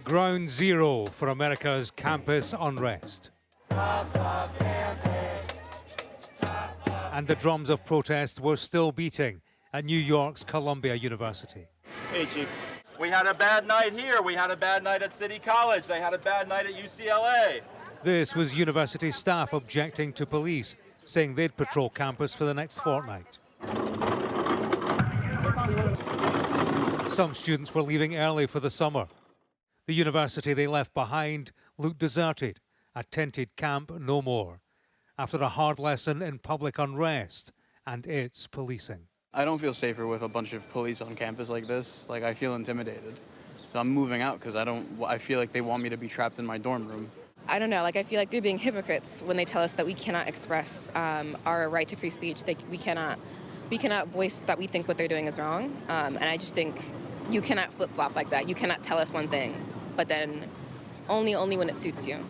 Ground zero for America's campus unrest. And the drums of protest were still beating at New York's Columbia University. Hey, Chief. We had a bad night here. We had a bad night at City College. They had a bad night at UCLA. This was university staff objecting to police, saying they'd patrol campus for the next fortnight. Some students were leaving early for the summer. The university they left behind looked deserted, a tented camp no more, after a hard lesson in public unrest and its policing. I don't feel safer with a bunch of police on campus like this. Like, I feel intimidated. So I'm moving out because I feel like they want me to be trapped in my dorm room. I don't know, I feel like they're being hypocrites when they tell us that we cannot express our right to free speech. We cannot voice that we think what they're doing is wrong. And I just think you cannot flip-flop like that. You cannot tell us one thing, but then only when it suits you.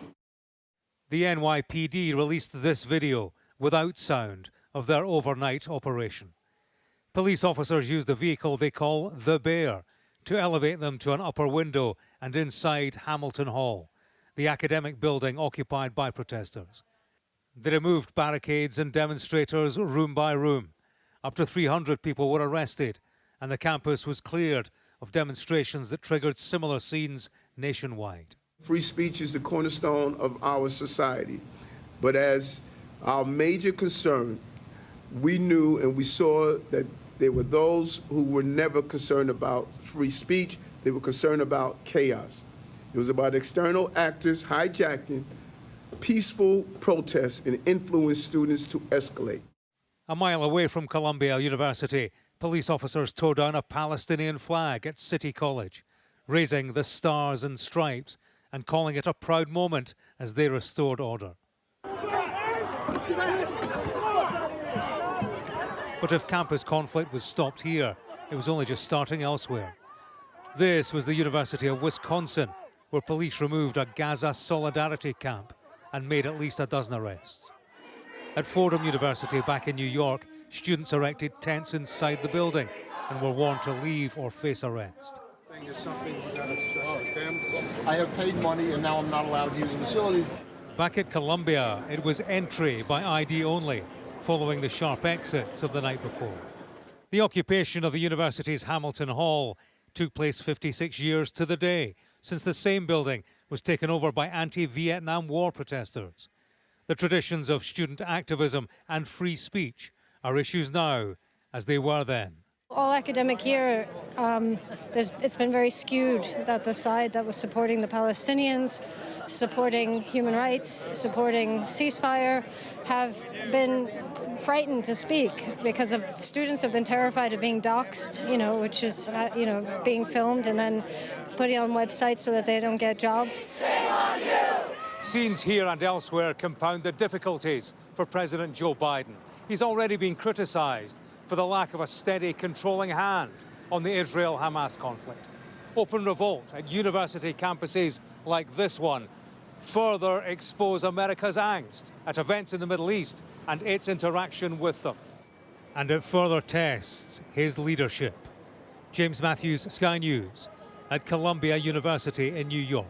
The NYPD released this video without sound of their overnight operation. Police officers used a vehicle they call the Bear to elevate them to an upper window and inside Hamilton Hall, the academic building occupied by protesters. They removed barricades and demonstrators room by room. Up to 300 people were arrested, and the campus was cleared of demonstrations that triggered similar scenes nationwide. Free speech is the cornerstone of our society, but as our major concern, we knew and we saw that there were those who were never concerned about free speech. They were concerned about chaos. It was about external actors hijacking peaceful protests and influenced students to escalate. A mile away from Columbia University, police officers tore down a Palestinian flag at City College, raising the stars and stripes and calling it a proud moment as they restored order. But if campus conflict was stopped here, it was only just starting elsewhere. This was the University of Wisconsin, where police removed a Gaza solidarity camp and made at least a dozen arrests. At Fordham University back in New York, students erected tents inside the building and were warned to leave or face arrest. Is something we got to discuss with them. I have paid money and now I'm not allowed to use the facilities. Back at Columbia, it was entry by ID only, following the sharp exits of the night before. The occupation of the university's Hamilton Hall took place 56 years to the day since the same building was taken over by anti-Vietnam War protesters. The traditions of student activism and free speech are issues now as they were then. All academic year, it's been very skewed that the side that was supporting the Palestinians, supporting human rights, supporting ceasefire, have been frightened to speak because of students have been terrified of being doxxed, which is, being filmed and then putting on websites so that they don't get jobs. Shame on you! Scenes here and elsewhere compound the difficulties for President Joe Biden. He's already been criticized for the lack of a steady, controlling hand on the Israel-Hamas conflict. Open revolt at university campuses like this one further expose America's angst at events in the Middle East and its interaction with them. And it further tests his leadership. James Matthews, Sky News, at Columbia University in New York.